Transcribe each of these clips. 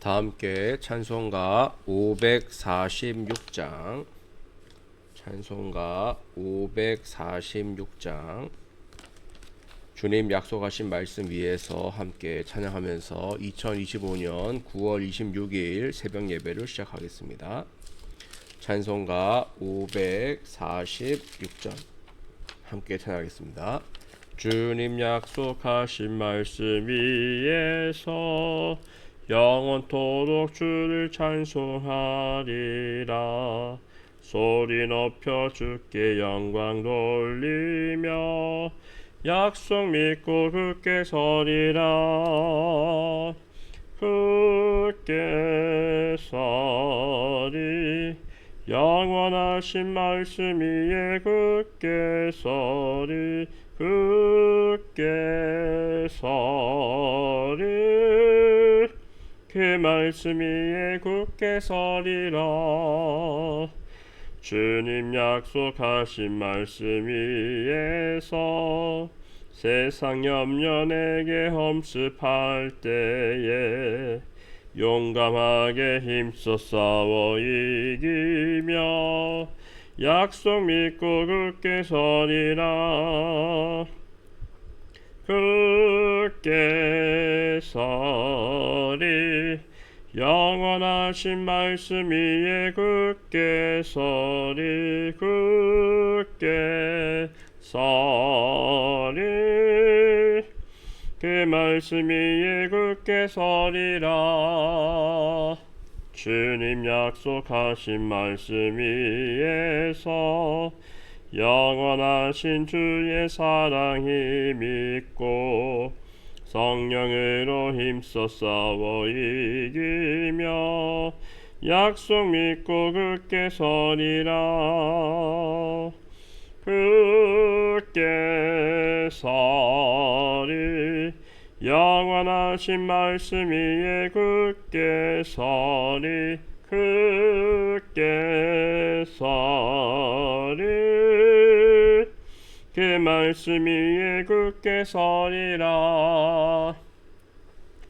다 함께 찬송가 546장 찬송가 546장 주님 약속하신 말씀 위에서 함께 찬양하면서 2025년 9월 26일 새벽 예배를 시작하겠습니다. 찬송가 546장 함께 찬양하겠습니다. 주님 약속하신 말씀 위에서 영원토록 주를 찬송하리라. 소리 높여 주께 영광 돌리며 약속 믿고 굳게 서리라. 굳게 서리 영원하신 말씀 위에 굳게 서리. 굳게 서리 그 말씀 위에 굳게 서리라. 주님 약속하신 말씀 위에서 세상 염려 내게 험습할 때에 용감하게 힘써 싸워 이기며 약속 믿고 굳게 서리라. 굳게 서리 영원하신 말씀 위에 굳게 서리. 굳게 서리 그 말씀 위에 굳게 서리라. 주님 약속하신 말씀 위에서 영원하신 주의 사랑이 믿고 성령으로 힘써 싸워 이기며 약속 믿고 굳게 서리라. 굳게 서리 영원하신 말씀 위에 굳게 서리. 굳게 서리 그 말씀 위에 굳게 서리라.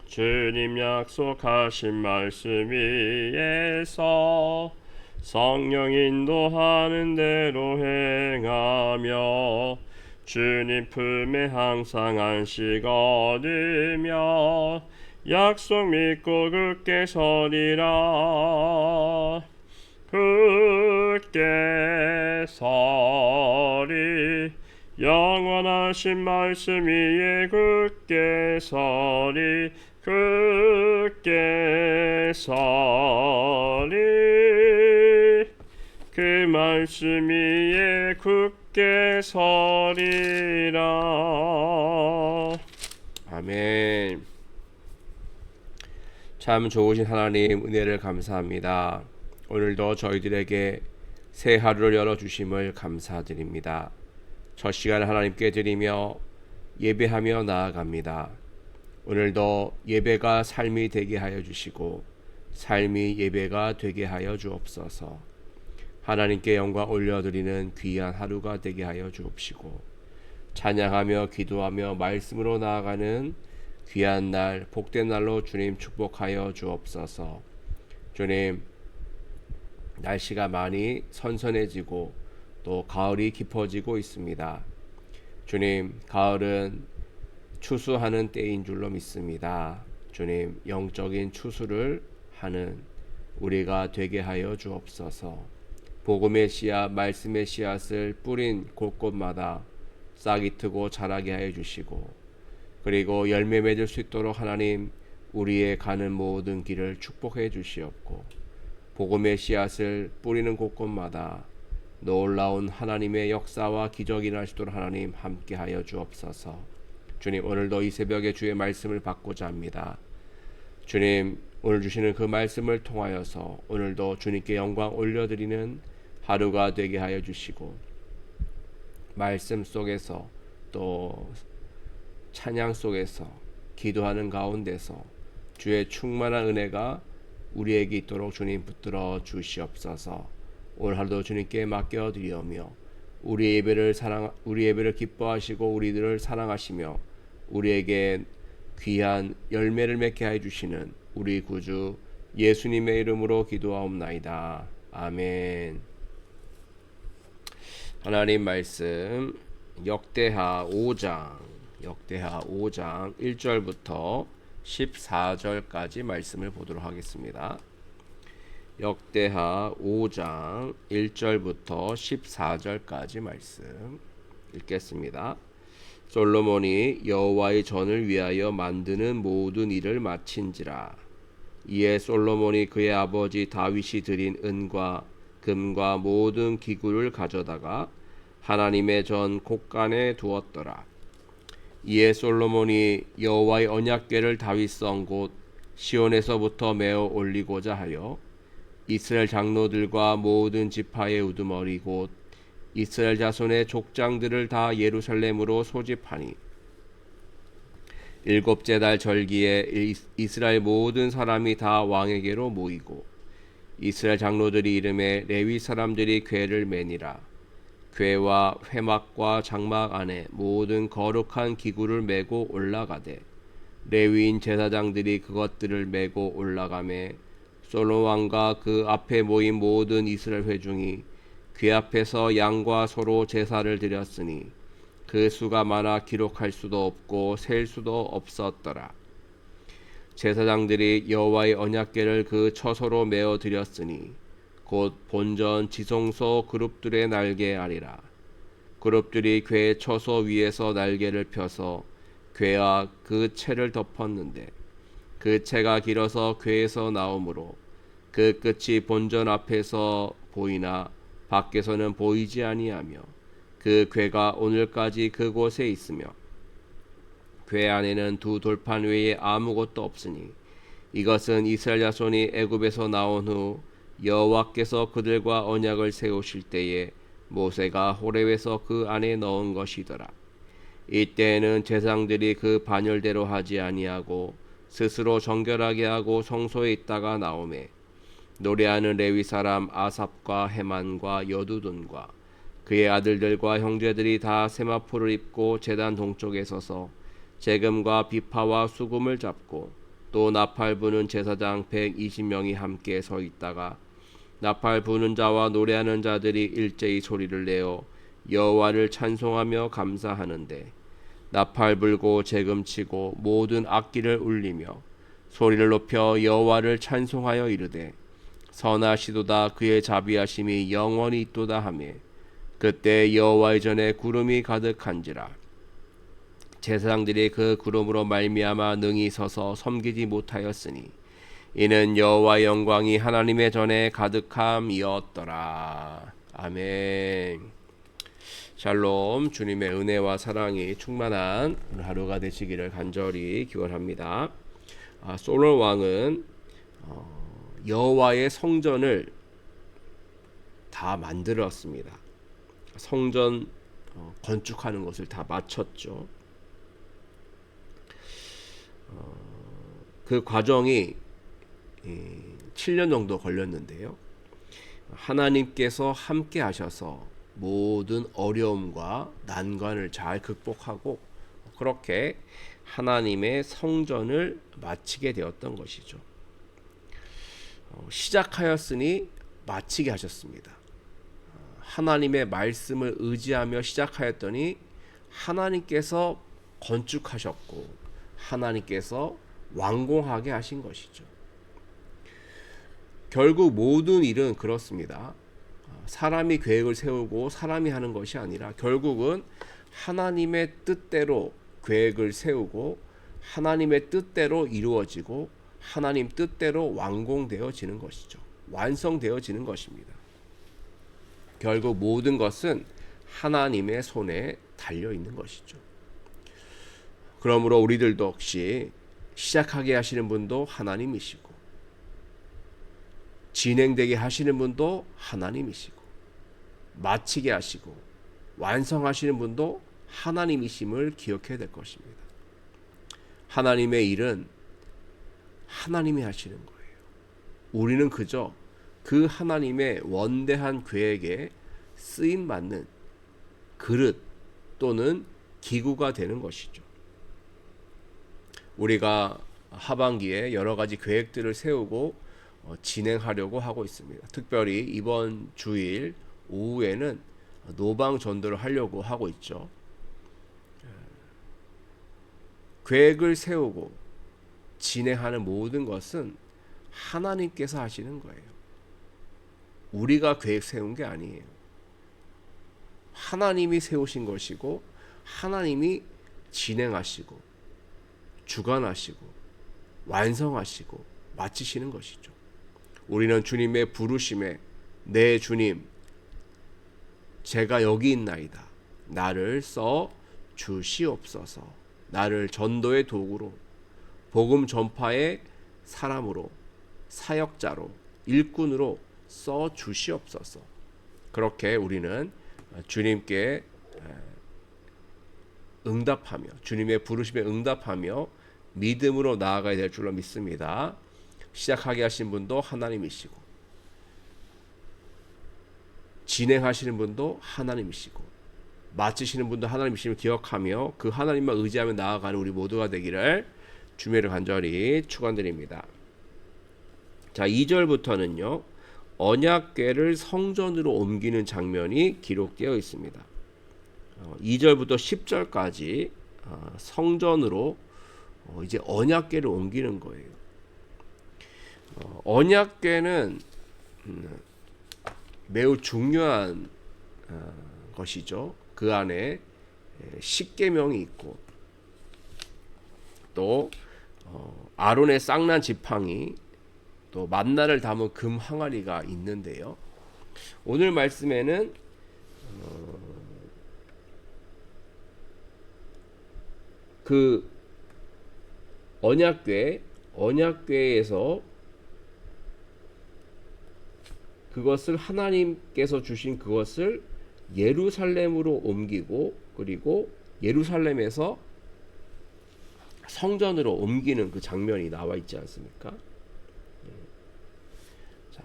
주님 약속하신 말씀 위에서 성령 인도하는 대로 행하며 주님 품에 항상 안식 얻으며 약속 믿고 굳게 서리라. 굳게 서리 영원하신 말씀 위에 굳게 서리. 굳게 서리 그 말씀 위에 굳게 서리라. 아멘. 참 좋으신 하나님 은혜를 감사합니다. 오늘도 저희들에게 새 하루를 열어주심을 감사드립니다. 첫 시간을 하나님께 드리며 예배하며 나아갑니다. 오늘도 예배가 삶이 되게 하여 주시고 삶이 예배가 되게 하여 주옵소서. 하나님께 영광 올려드리는 귀한 하루가 되게 하여 주옵시고 찬양하며 기도하며 말씀으로 나아가는 귀한 날 복된 날로 주님 축복하여 주옵소서. 주님 날씨가 많이 선선해지고 또 가을이 깊어지고 있습니다. 주님 가을은 추수하는 때인 줄로 믿습니다. 주님 영적인 추수를 하는 우리가 되게 하여 주옵소서. 복음의 씨앗 말씀의 씨앗을 뿌린 곳곳마다 싹이 트고 자라게 하여 주시고 그리고 열매 맺을 수 있도록 하나님 우리의 가는 모든 길을 축복해 주시옵고 복음의 씨앗을 뿌리는 곳곳마다 놀라운 하나님의 역사와 기적이 나시도록 하나님 함께하여 주옵소서. 주님 오늘도 이 새벽에 주의 말씀을 받고자 합니다. 주님 오늘 주시는 그 말씀을 통하여서 오늘도 주님께 영광 올려드리는 하루가 되게 하여 주시고 말씀 속에서 또 찬양 속에서 기도하는 가운데서 주의 충만한 은혜가 우리에게 있도록 주님 붙들어 주시옵소서. 오늘 하루도 주님께 맡겨드리오며 우리 예배를 기뻐하시고 우리들을 사랑하시며 우리에게 귀한 열매를 맺게 해 주시는 우리 구주 예수님의 이름으로 기도하옵나이다. 아멘. 하나님 말씀 역대하 5장 1절부터 14절까지 말씀을 보도록 하겠습니다. 역대하 5장 1절부터 14절까지 말씀 읽겠습니다. 솔로몬이 여호와의 전을 위하여 만드는 모든 일을 마친지라. 이에 솔로몬이 그의 아버지 다윗이 드린 은과 금과 모든 기구를 가져다가 하나님의 전 곳간에 두었더라. 이에 솔로몬이 여호와의 언약궤를 다윗성 곳 시온에서부터 메어 올리고자 하여 이스라엘 장로들과 모든 지파의 우두머리 곧 이스라엘 자손의 족장들을 다 예루살렘으로 소집하니 일곱째 달 절기에 이스라엘 모든 사람이 다 왕에게로 모이고 이스라엘 장로들이 이름에 레위 사람들이 궤를 매니라. 궤와 회막과 장막 안에 모든 거룩한 기구를 메고 올라가되 레위인 제사장들이 그것들을 메고 올라가매 솔로몬 왕과 그 앞에 모인 모든 이스라엘 회중이 궤 앞에서 양과 소로 제사를 드렸으니 그 수가 많아 기록할 수도 없고 셀 수도 없었더라. 제사장들이 여호와의 언약궤를 그 처소로 메어 드렸으니 곧 본전 지성소 그룹들의 날개 아니라. 그룹들이 궤 처소 위에서 날개를 펴서 궤와 그 채를 덮었는데 그 채가 길어서 궤에서 나오므로 그 끝이 본전 앞에서 보이나 밖에서는 보이지 아니하며 그 궤가 오늘까지 그곳에 있으며 궤 안에는 두 돌판 외에 아무것도 없으니 이것은 이스라엘 자손이 애굽에서 나온 후 여호와께서 그들과 언약을 세우실 때에 모세가 호렙에서 그 안에 넣은 것이더라. 이때에는 제사장들이 그 반열대로 하지 아니하고 스스로 정결하게 하고 성소에 있다가 나오매 노래하는 레위 사람 아삽과 헤만과 여두둔과 그의 아들들과 형제들이 다 세마포를 입고 제단 동쪽에 서서 재금과 비파와 수금을 잡고 또 나팔 부는 제사장 120명이 함께 서 있다가 나팔 부는 자와 노래하는 자들이 일제히 소리를 내어 여호와를 찬송하며 감사하는데 나팔 불고 재금 치고 모든 악기를 울리며 소리를 높여 여호와를 찬송하여 이르되 선하시도다 그의 자비하심이 영원히 있도다 하며 그때 여호와의 전에 구름이 가득한지라. 제사장들이 그 구름으로 말미암아 능히 서서 섬기지 못하였으니 이는 여호와의 영광이 하나님의 전에 가득함이었더라. 아멘. 샬롬. 주님의 은혜와 사랑이 충만한 오늘 하루가 되시기를 간절히 기원합니다. 솔로몬 왕은 여호와의 성전을 다 만들었습니다. 성전 건축하는 것을 다 마쳤죠. 그 과정이 7년 정도 걸렸는데요. 하나님께서 함께 하셔서 모든 어려움과 난관을 잘 극복하고 그렇게 하나님의 성전을 마치게 되었던 것이죠. 시작하였으니 마치게 하셨습니다. 하나님의 말씀을 의지하며 시작하였더니 하나님께서 건축하셨고 하나님께서 완공하게 하신 것이죠. 결국 모든 일은 그렇습니다. 사람이 계획을 세우고 사람이 하는 것이 아니라 결국은 하나님의 뜻대로 계획을 세우고 하나님의 뜻대로 이루어지고 하나님 뜻대로 완공되어지는 것이죠. 완성되어지는 것입니다. 결국 모든 것은 하나님의 손에 달려 있는 것이죠. 그러므로 우리들도 혹시 시작하게 하시는 분도 하나님이시고 진행되게 하시는 분도 하나님이시고 마치게 하시고 완성하시는 분도 하나님이심을 기억해야 될 것입니다. 하나님의 일은 하나님이 하시는 거예요. 우리는 그저 그 하나님의 원대한 계획에 쓰임받는 그릇 또는 기구가 되는 것이죠. 우리가 하반기에 여러 가지 계획들을 세우고 진행하려고 하고 있습니다. 특별히 이번 주일 오후에는 노방 전도를 하려고 하고 있죠. 계획을 세우고 진행하는 모든 것은 하나님께서 하시는 거예요. 우리가 계획 세운 게 아니에요. 하나님이 세우신 것이고 하나님이 진행하시고 주관하시고 완성하시고 마치시는 것이죠. 우리는 주님의 부르심에 내 주님 제가 여기 있나이다. 나를 써 주시옵소서. 나를 전도의 도구로 복음 전파의 사람으로 사역자로 일꾼으로 써 주시옵소서. 그렇게 우리는 주님께 응답하며 주님의 부르심에 응답하며 믿음으로 나아가야 될 줄로 믿습니다. 시작하게 하신 분도 하나님이시고 진행하시는 분도 하나님이시고 마치시는 분도 하나님이심을 기억하며 그 하나님만 의지하며 나아가는 우리 모두가 되기를 주님을 간절히 축원드립니다. 자, 2절부터는요. 언약궤를 성전으로 옮기는 장면이 기록되어 있습니다. 2절부터 10절까지 성전으로 이제 언약궤를 옮기는 거예요. 언약궤는 매우 중요한 것이죠. 그 안에 십계명이 있고 또 아론의 쌍난 지팡이 또 만나를 담은 금 항아리가 있는데요. 오늘 말씀에는 그 언약궤에서 그것을 하나님께서 주신 그것을 예루살렘으로 옮기고 그리고 예루살렘에서 성전으로 옮기는 그 장면이 나와 있지 않습니까? 자,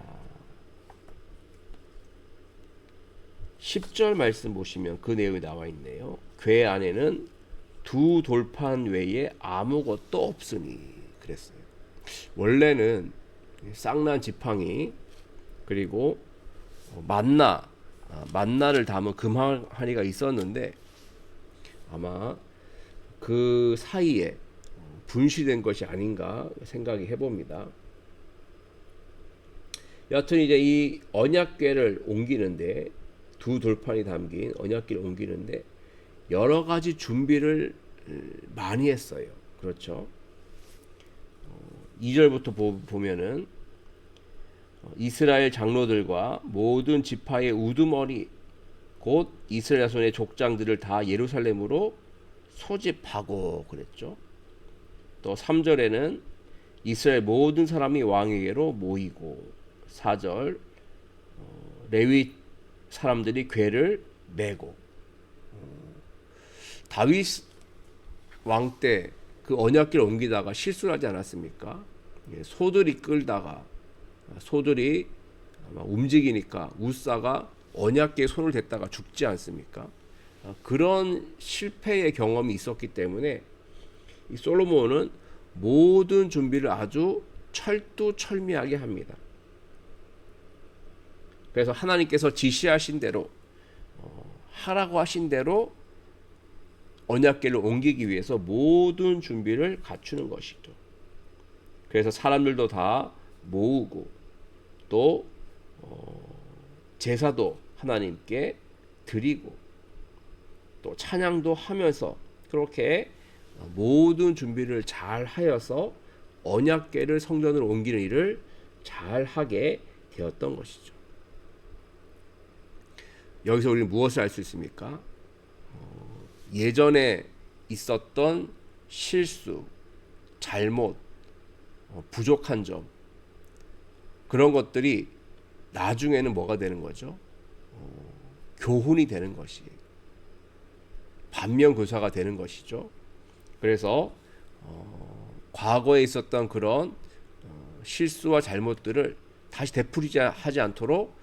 10절 말씀 보시면 그 내용이 나와 있네요. 궤 안에는 두 돌판 외에 아무것도 없으니 그랬어요. 원래는 쌍난 지팡이 그리고 만나를 담은 금항아리가 있었는데 아마 그 사이에 분실된 것이 아닌가 생각이 해봅니다. 여하튼 이제 이 언약궤를 옮기는데 두 돌판이 담긴 언약궤를 옮기는데 여러 가지 준비를 많이 했어요. 그렇죠? 2절부터 보면은 이스라엘 장로들과 모든 지파의 우두머리 곧 이스라엘 자손의 족장들을 다 예루살렘으로 소집하고 그랬죠. 또 3절에는 이스라엘 모든 사람이 왕에게로 모이고 4절 레위 사람들이 궤를 메고 다윗 왕 때 그 언약궤를 옮기다가 실수를 하지 않았습니까? 소들이 끌다가 소들이 움직이니까 우사가 언약궤에 손을 댔다가 죽지 않습니까? 그런 실패의 경험이 있었기 때문에 이 솔로몬은 모든 준비를 아주 철두철미하게 합니다. 그래서 하나님께서 지시하신 대로 하라고 하신 대로 언약궤를 옮기기 위해서 모든 준비를 갖추는 것이죠. 그래서 사람들도 다 모으고 또 제사도 하나님께 드리고 또 찬양도 하면서 그렇게 모든 준비를 잘 하여서 언약궤를 성전으로 옮기는 일을 잘 하게 되었던 것이죠. 여기서 우리는 무엇을 알 수 있습니까? 예전에 있었던 실수, 잘못, 부족한 점 그런 것들이 나중에는 뭐가 되는 거죠? 교훈이 되는 것이에요. 반면교사가 되는 것이죠. 그래서 과거에 있었던 그런 실수와 잘못들을 다시 되풀이하지 않도록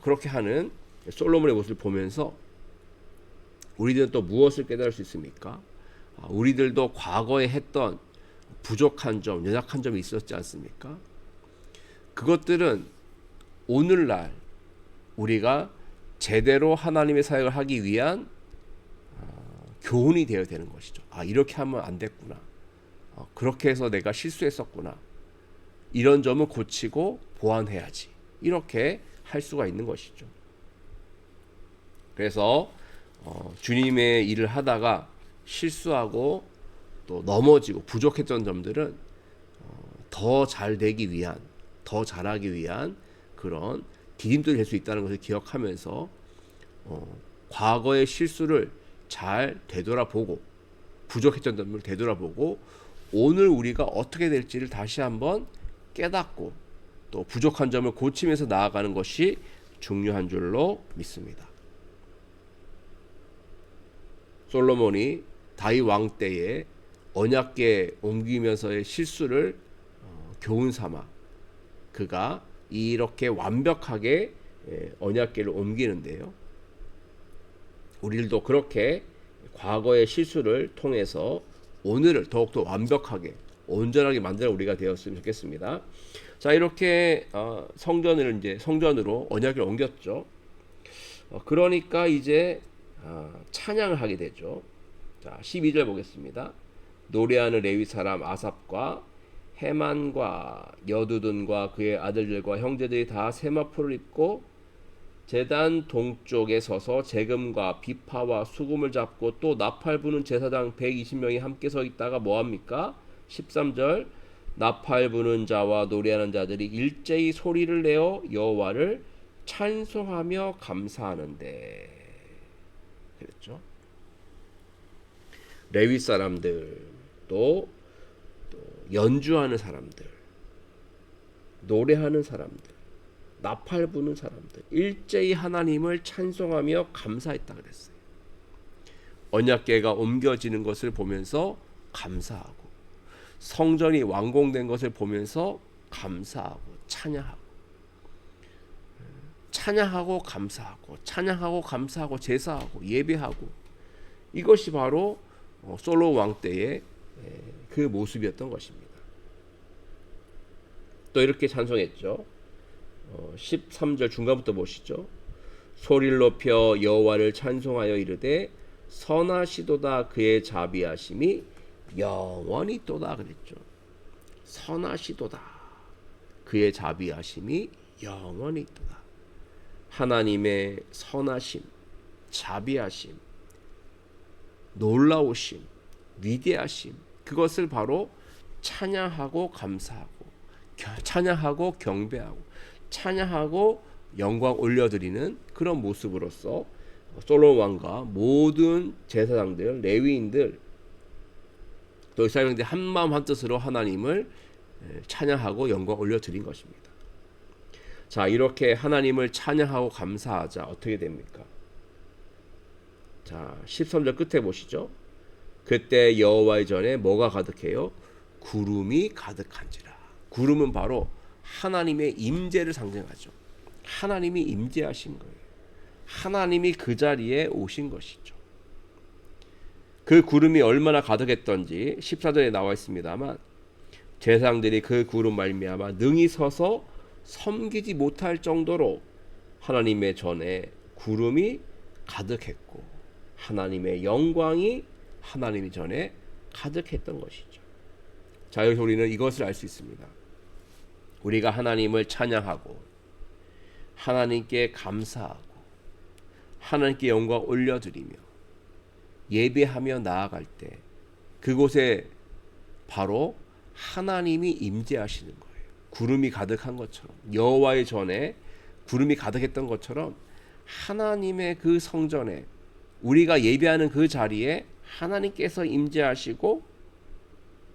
그렇게 하는 솔로몬의 모습을 보면서 우리들은 또 무엇을 깨달을 수 있습니까? 우리들도 과거에 했던 부족한 점, 연약한 점이 있었지 않습니까? 그것들은 오늘날 우리가 제대로 하나님의 사역을 하기 위한 교훈이 되어야 되는 것이죠. 아, 이렇게 하면 안 됐구나. 그렇게 해서 내가 실수했었구나. 이런 점은 고치고 보완해야지. 이렇게 할 수가 있는 것이죠. 그래서 주님의 일을 하다가 실수하고 또 넘어지고 부족했던 점들은 더 잘 되기 위한, 더 잘하기 위한 그런 디딤돌이 될 수 있다는 것을 기억하면서 과거의 실수를 잘 되돌아보고 부족했던 점을 되돌아보고 오늘 우리가 어떻게 될지를 다시 한번 깨닫고 또 부족한 점을 고치면서 나아가는 것이 중요한 줄로 믿습니다. 솔로몬이 다윗 왕 때에 언약궤 옮기면서의 실수를 교훈 삼아 그가 이렇게 완벽하게 언약궤를 옮기는데요. 우리들도 그렇게 과거의 실수를 통해서 오늘을 더욱더 완벽하게 온전하게 만드는 우리가 되었으면 좋겠습니다. 자, 이렇게 성전으로 언약궤를 옮겼죠. 그러니까 이제 찬양을 하게 되죠. 자, 12절 보겠습니다. 노래하는 레위 사람 아삽과 헤만과 여두둔과 그의 아들들과 형제들이 다 세마포를 입고 제단 동쪽에 서서 재금과 비파와 수금을 잡고 또 나팔 부는 제사장 120명이 함께 서 있다가 뭐합니까? 13절 나팔 부는 자와 노래하는 자들이 일제히 소리를 내어 여호와를 찬송하며 감사하는데 그랬죠. 레위 사람들 또 연주하는 사람들 노래하는 사람들 나팔 부는 사람들 일제히 하나님을 찬송하며 감사했다 그랬어요. 언약궤가 옮겨지는 것을 보면서 감사하고 성전이 완공된 것을 보면서 감사하고 찬양하고 감사하고 찬양하고 감사하고 제사하고 예배하고 이것이 바로 솔로몬 왕 때의 그 모습이었던 것입니다. 또 이렇게 찬송했죠. 13절 중간부터 보시죠. 소리를 높여 여호와를 찬송하여 이르되 선하시도다 그의 자비하심이 영원히 또다 그랬죠. 선하시도다 그의 자비하심이 영원히 또다. 하나님의 선하심, 자비하심, 놀라우심, 위대하심 그것을 바로 찬양하고 감사하고 찬양하고 경배하고 찬양하고 영광 올려드리는 그런 모습으로서 솔로몬 왕과 모든 제사장들, 레위인들 또 이스라엘인들이 한마음 한뜻으로 하나님을 찬양하고 영광 올려드린 것입니다. 자, 이렇게 하나님을 찬양하고 감사하자 어떻게 됩니까? 자, 13절 끝에 보시죠. 그때 여호와의 전에 뭐가 가득해요? 구름이 가득한지라. 구름은 바로 하나님의 임재를 상징하죠. 하나님이 임재하신 거예요. 하나님이 그 자리에 오신 것이죠. 그 구름이 얼마나 가득했던지 14절에 나와 있습니다만 제사장들이 그 구름 말미암아 능히 서서 섬기지 못할 정도로 하나님의 전에 구름이 가득했고 하나님의 영광이 하나님의 전에 가득했던 것이죠. 자, 여기서 우리는 이것을 알 수 있습니다. 우리가 하나님을 찬양하고 하나님께 감사하고 하나님께 영광 올려드리며 예배하며 나아갈 때 그곳에 바로 하나님이 임재하시는 거예요. 구름이 가득한 것처럼 여호와의 전에 구름이 가득했던 것처럼 하나님의 그 성전에 우리가 예배하는 그 자리에 하나님께서 임재하시고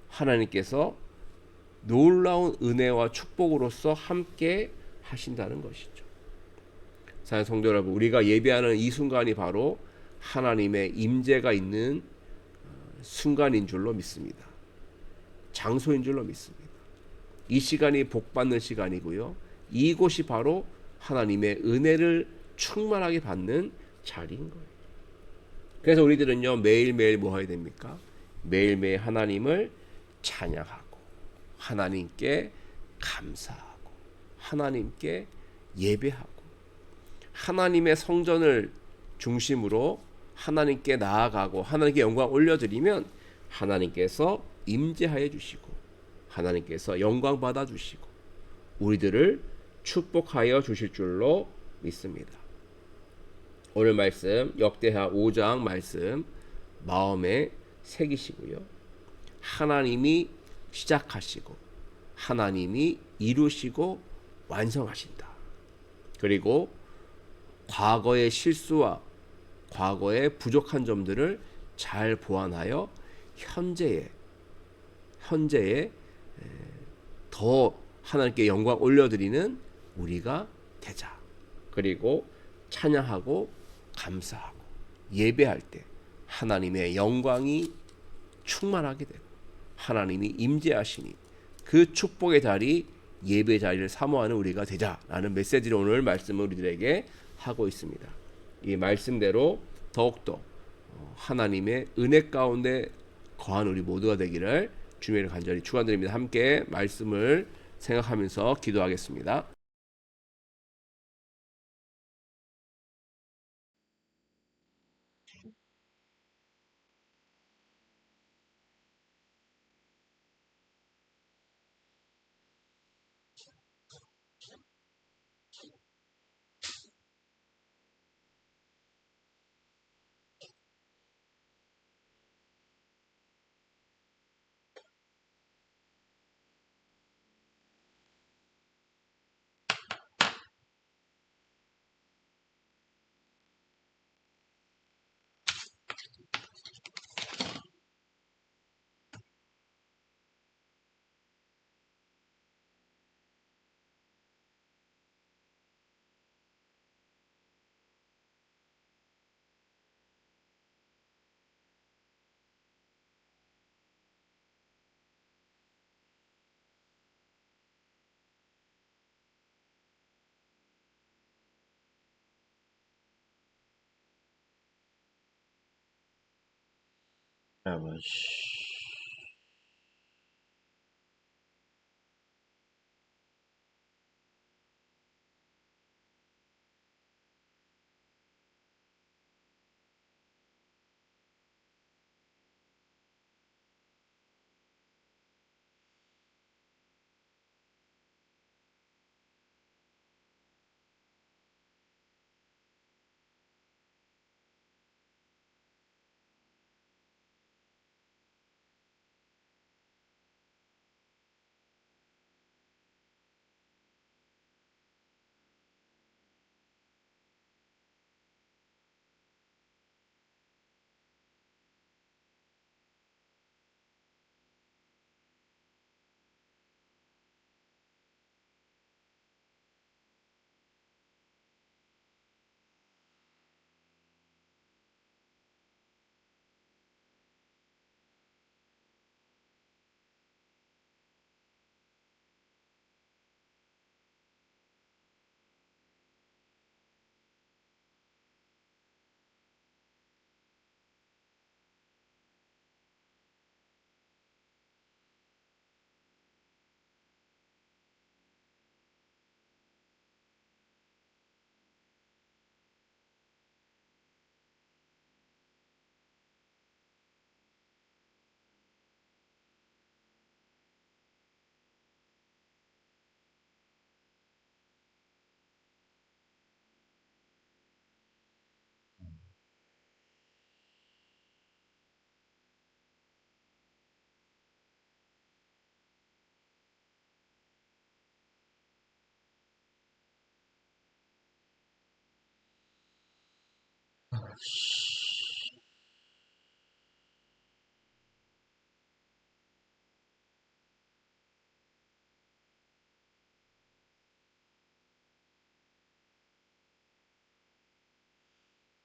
하나님께서 놀라운 은혜와 축복으로서 함께 하신다는 것이죠. 사랑하는 성도 여러분, 우리가 예배하는 이 순간이 바로 하나님의 임재가 있는 순간인 줄로 믿습니다. 장소인 줄로 믿습니다. 이 시간이 복받는 시간이고요. 이곳이 바로 하나님의 은혜를 충만하게 받는 자리인 거예요. 그래서 우리들은요 매일매일 뭐 해야 됩니까? 매일매일 하나님을 찬양하고 하나님께 감사하고 하나님께 예배하고 하나님의 성전을 중심으로 하나님께 나아가고 하나님께 영광 올려드리면 하나님께서 임재하여 주시고 하나님께서 영광 받아 주시고 우리들을 축복하여 주실 줄로 믿습니다. 오늘 말씀 역대하 5장 말씀 마음에 새기시고요. 하나님이 시작하시고 하나님이 이루시고 완성하신다. 그리고 과거의 실수와 과거의 부족한 점들을 잘 보완하여 현재에 더 하나님께 영광 올려드리는 우리가 되자. 그리고 찬양하고 감사하고 예배할 때 하나님의 영광이 충만하게 되고 하나님이 임재하시니 그 축복의 자리 예배 자리를 사모하는 우리가 되자라는 메시지를 오늘 말씀을 우리들에게 하고 있습니다. 이 말씀대로 더욱더 하나님의 은혜 가운데 거한 우리 모두가 되기를 주님을 간절히 축원드립니다. 함께 말씀을 생각하면서 기도하겠습니다. 아버지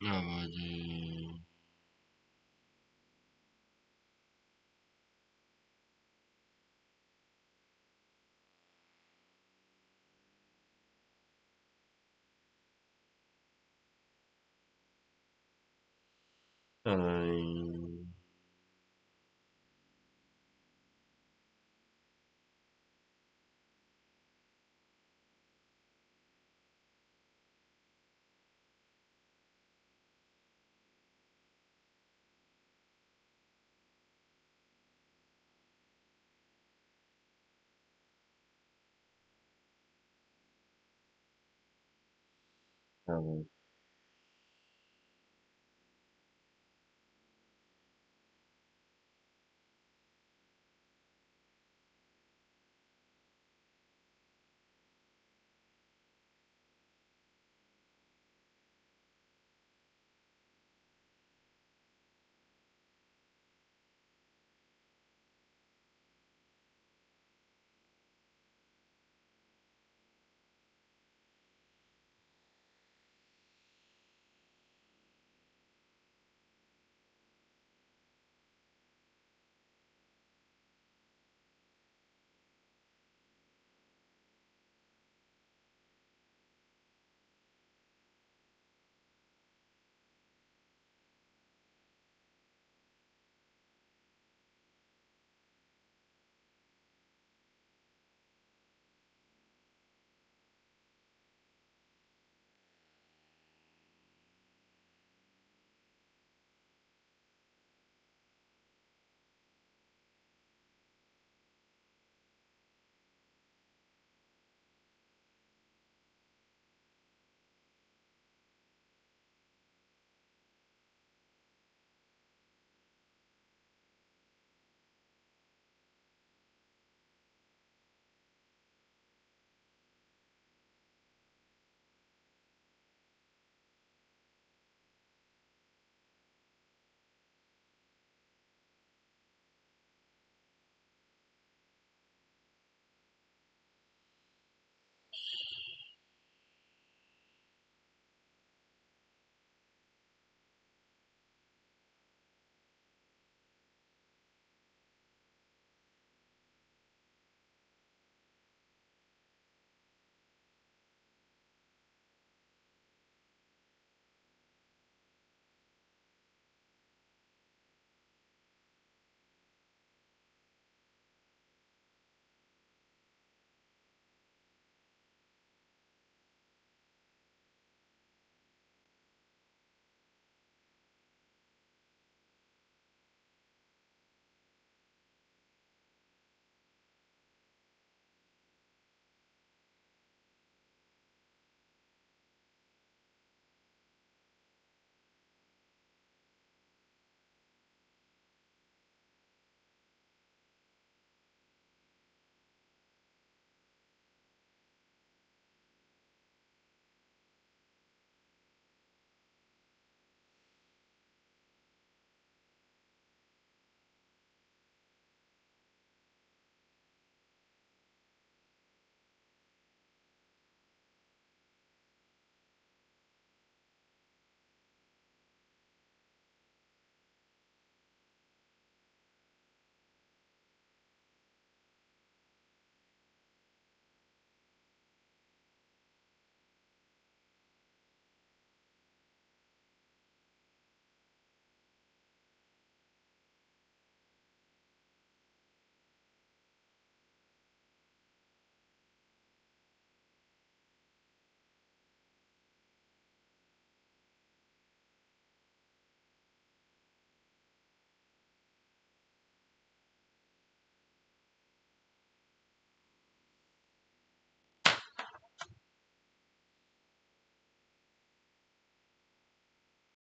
아버지 하나님 아멘.